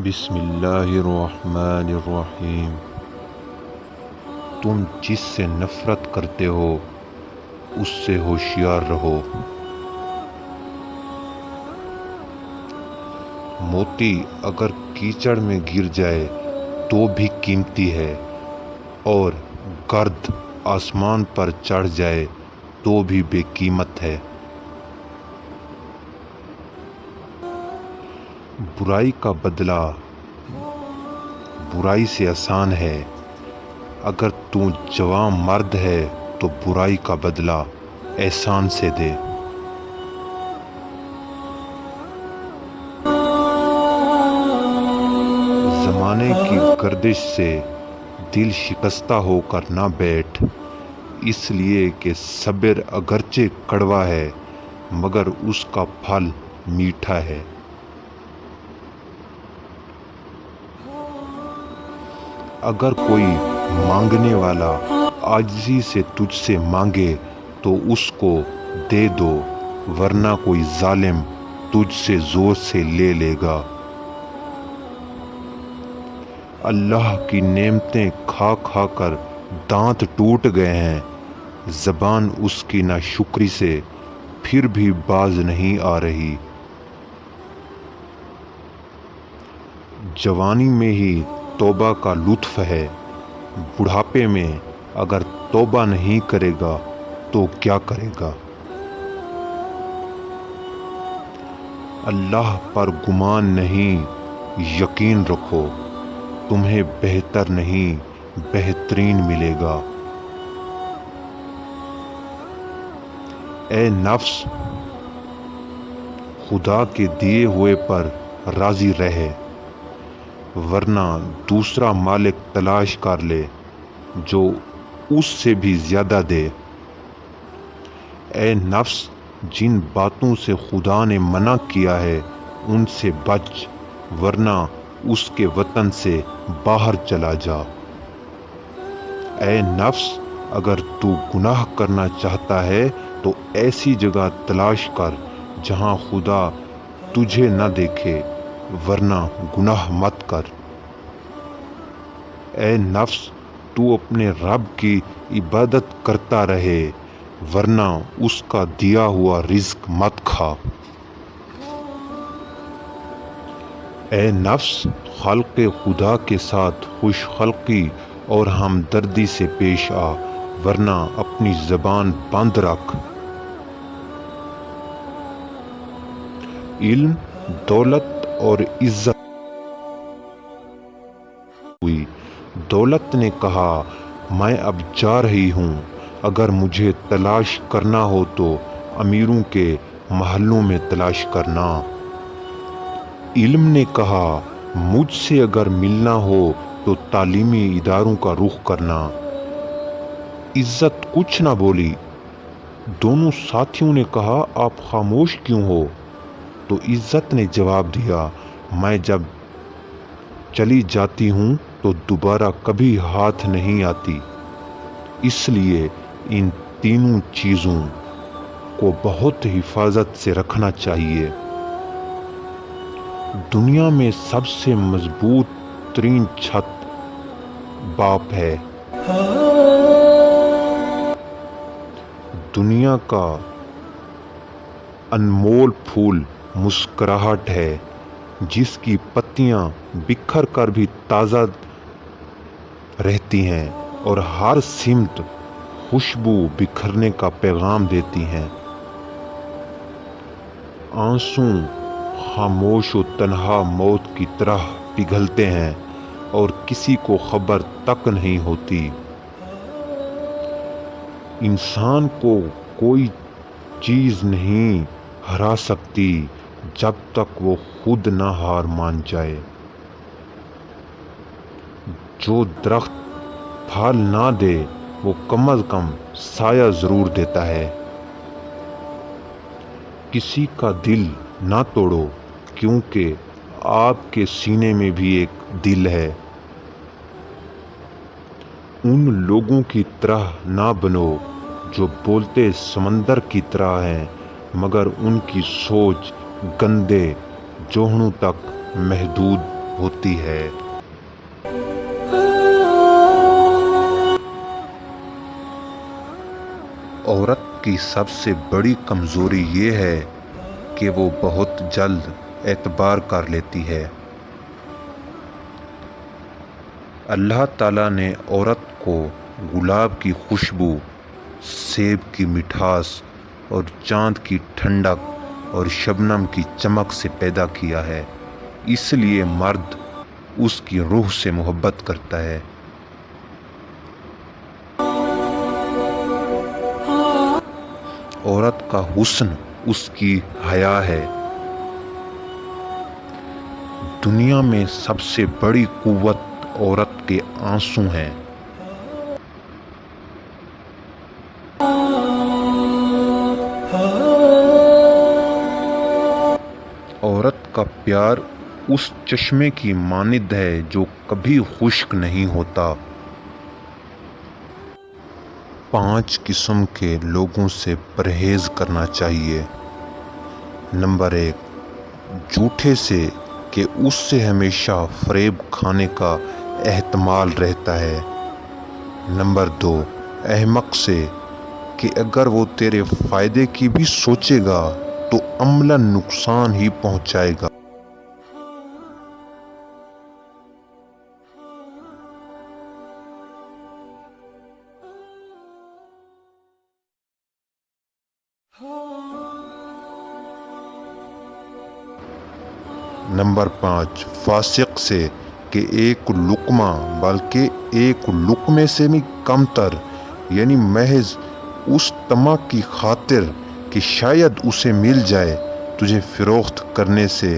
بسم اللہ الرحمن الرحیم۔ تم جس سے نفرت کرتے ہو اس سے ہوشیار رہو۔ موتی اگر کیچڑ میں گر جائے تو بھی قیمتی ہے، اور گرد آسمان پر چڑھ جائے تو بھی بے قیمت ہے۔ برائی کا بدلہ برائی سے آسان ہے۔ اگر تو جوان مرد ہے تو برائی کا بدلہ احسان سے دے۔ زمانے کی گردش سے دل شکستہ ہو کر نہ بیٹھ، اس لیے کہ صبر اگرچہ کڑوا ہے مگر اس کا پھل میٹھا ہے۔ اگر کوئی مانگنے والا عاجزی سے تجھ سے مانگے تو اس کو دے دو، ورنہ کوئی ظالم تجھ سے زور سے لے لے گا۔ اللہ کی نعمتیں کھا کھا کر دانت ٹوٹ گئے ہیں، زبان اس کی ناشکری سے پھر بھی باز نہیں آ رہی۔ جوانی میں ہی توبہ کا لطف ہے، بڑھاپے میں اگر توبہ نہیں کرے گا تو کیا کرے گا؟ اللہ پر گمان نہیں، یقین رکھو، تمہیں بہتر نہیں بہترین ملے گا۔ اے نفس، خدا کے دیے ہوئے پر راضی رہے، ورنہ دوسرا مالک تلاش کر لے جو اس سے بھی زیادہ دے۔ اے نفس، جن باتوں سے خدا نے منع کیا ہے ان سے بچ، ورنہ اس کے وطن سے باہر چلا جا۔ اے نفس، اگر تو گناہ کرنا چاہتا ہے تو ایسی جگہ تلاش کر جہاں خدا تجھے نہ دیکھے، ورنہ گناہ مت کر۔ اے نفس، تو اپنے رب کی عبادت کرتا رہے، ورنہ اس کا دیا ہوا رزق مت کھا۔ اے نفس، خلق خدا کے ساتھ خوش خلقی اور ہمدردی سے پیش آ، ورنہ اپنی زبان بند رکھ۔ علم، دولت اور عزت ہوئی۔ دولت نے کہا میں اب جا رہی ہوں، اگر مجھے تلاش کرنا ہو تو امیروں کے محلوں میں تلاش کرنا۔ علم نے کہا مجھ سے اگر ملنا ہو تو تعلیمی اداروں کا رخ کرنا۔ عزت کچھ نہ بولی۔ دونوں ساتھیوں نے کہا آپ خاموش کیوں ہو؟ تو عزت نے جواب دیا میں جب چلی جاتی ہوں تو دوبارہ کبھی ہاتھ نہیں آتی، اس لیے ان تینوں چیزوں کو بہت حفاظت سے رکھنا چاہیے۔ دنیا میں سب سے مضبوط ترین چھت باپ ہے۔ دنیا کا انمول پھول مسکراہٹ ہے، جس کی پتیاں بکھر کر بھی تازہ رہتی ہیں اور ہر سمت خوشبو بکھرنے کا پیغام دیتی ہیں۔ آنسو خاموش و تنہا موت کی طرح پگھلتے ہیں اور کسی کو خبر تک نہیں ہوتی۔ انسان کو کوئی چیز نہیں ہرا سکتی جب تک وہ خود نہ ہار مان جائے۔ جو درخت پھل نہ دے وہ کم از کم سایہ ضرور دیتا ہے۔ کسی کا دل نہ توڑو، کیونکہ آپ کے سینے میں بھی ایک دل ہے۔ ان لوگوں کی طرح نہ بنو جو بولتے سمندر کی طرح ہیں مگر ان کی سوچ گندے جوہنوں تک محدود ہوتی ہے۔ عورت کی سب سے بڑی کمزوری یہ ہے کہ وہ بہت جلد اعتبار کر لیتی ہے۔ اللہ تعالیٰ نے عورت کو گلاب کی خوشبو، سیب کی مٹھاس اور چاند کی ٹھنڈک اور شبنم کی چمک سے پیدا کیا ہے، اس لیے مرد اس کی روح سے محبت کرتا ہے۔ عورت کا حسن اس کی حیا ہے۔ دنیا میں سب سے بڑی قوت عورت کے آنسو ہیں۔ عورت کا پیار اس چشمے کی مانند ہے جو کبھی خشک نہیں ہوتا۔ 5 قسم کے لوگوں سے پرہیز کرنا چاہیے۔ نمبر 1، جھوٹے سے کہ اس سے ہمیشہ فریب کھانے کا احتمال رہتا ہے۔ نمبر 2، احمق سے کہ اگر وہ تیرے فائدے کی بھی سوچے گا تو عملاً نقصان ہی پہنچائے گا۔ نمبر 5، فاسق سے کہ ایک لقمہ بلکہ ایک لقمے سے بھی کم تر، یعنی محض اس طمع کی خاطر کہ شاید اسے مل جائے، تجھے فروخت کرنے سے